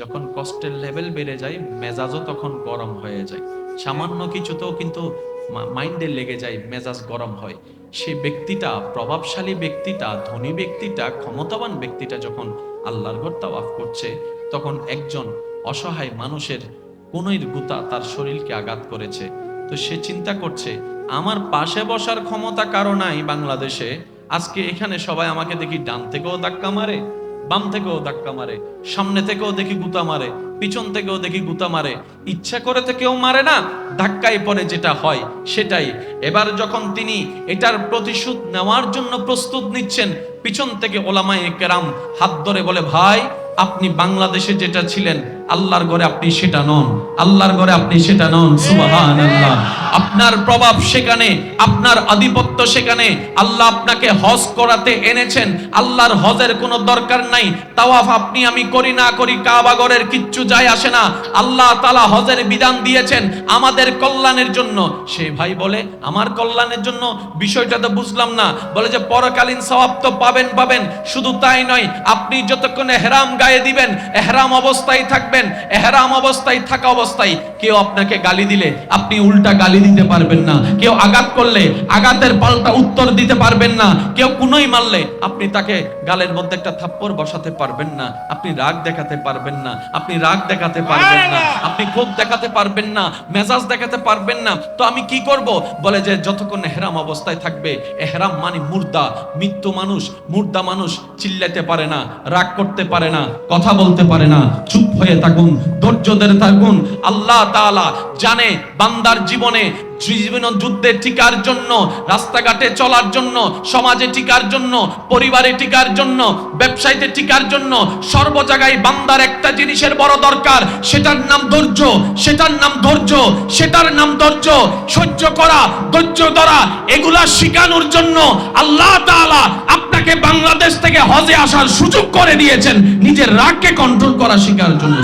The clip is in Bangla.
যখন কষ্টের লেভেল বেড়ে যায় মেজাজও তখন গরম হয়ে যায়। সামান্য কিছুতেও কিন্তু মাইন্ডে লেগে যায়, মেজাজ গরম হয়। সেই ব্যক্তিটা, প্রভাবশালী ব্যক্তিটা, ধনী ব্যক্তিটা, ক্ষমতাবান ব্যক্তিটা যখন আল্লাহর ঘর তাওয়াফ করছে, তখন একজন অসহায় মানুষের কনুইর গুতা তার শরীরকে আঘাত করেছে। তো সে চিন্তা করছে, আমার পাশে বসার ক্ষমতা কারো নাই বাংলাদেশে, আজকে এখানে সবাই আমাকে দেখি ডান থেকেও ধাক্কা মারে, বাম থেকেও ধাক্কা মারে, সামনে থেকেও দেখি গুতা মারে, পিছন থেকেও দেখি গুতা মারে, ইচ্ছা করে তো কেউ মারে না, ধাক্কায় পরে যেটা হয় সেটাই। এবার যখন তিনি এটার প্রতিশোধ নেওয়ার জন্য প্রস্তুত নিচ্ছেন, পিছন থেকে ওলামায়ে কেরাম হাত ধরে বলে, ভাই আপনি বাংলাদেশে যেটা ছিলেন আল্লাহর ঘরে আপনি সেটা নন, আল্লাহর ঘরে আপনি সেটা নন। সুবহানাল্লাহ। আপনার প্রভাব সেখানে, আপনার আধিপত্য সেখানে, আল্লাহ আপনাকে হজ করাতে এনেছেন, আল্লাহর হজের কোনো দরকার নাই। তাওয়াফ আপনি আমি করি না করি, কাবা ঘরের কিচ্ছু যায় আসে না, আল্লাহ তাআলা হজের বিধান দিয়েছেন আমাদের কল্যাণের জন্য। সেই ভাই বলে, আমার কল্যাণের জন্য, বিষয়টা তো বুঝলাম না। বলে যে পরকালীন সওয়াব তো পাবেন পাবেন, শুধু তাই নয়, আপনি যতক্ষণ ইহরাম গায়ে দিবেন, ইহরাম অবস্থায় থাকবেন, ইহরাম অবস্থায় থাকা অবস্থায় কেউ আপনাকে গালি দিলে আপনি উল্টা গালি দিতে পারবেন না, কেউ আঘাত করলে আঘাতের পাল্টা উত্তর দিতে পারবেন না, কেউ কুনোই মারলে আপনি তাকে গালের মধ্যে একটা থাপ্পড় বসাতে পারবেন না, আপনি রাগ দেখাতে পারবেন না, আপনি রাগ দেখাতে পারবেন না, আপনি ক্ষোভ দেখাতে পারবেন না, মেজাজ দেখাতে পারবেন না। তো আমি কি করব? বলে যে যতক্ষণ ইহরাম অবস্থায় থাকবে, ইহরাম মানে মুর্দা, মৃত্যু মানুষ, মুর্দা মানুষ চিল্লাতে পারে না, রাগ করতে পারে না, কথা বলতে পারে না, চুপ হয়ে থাকুন, ধৈর্য ধরে থাকুন। আল্লাহ তাআলা জানে বান্দার জীবনে যুদ্ধে টিকার জন্য, রাস্তাঘাটে চলার জন্য, সমাজে টিকার জন্য, পরিবারে টিকার জন্য, ব্যবসায়ীতে টিকার জন্য, সর্ব জায়গায় বান্দার একটা জিনিসের বড় দরকার, সেটার নাম ধৈর্য, সেটার নাম ধৈর্য, সেটার নাম ধৈর্য। সহ্য করা, ধৈর্য ধরা, এগুলা শিখানোর জন্য আল্লাহ তাআলা আপনাকে বাংলাদেশ থেকে হজে আসার সুযোগ করে দিয়েছেন, নিজের রাগকে কন্ট্রোল করা শেখার জন্য।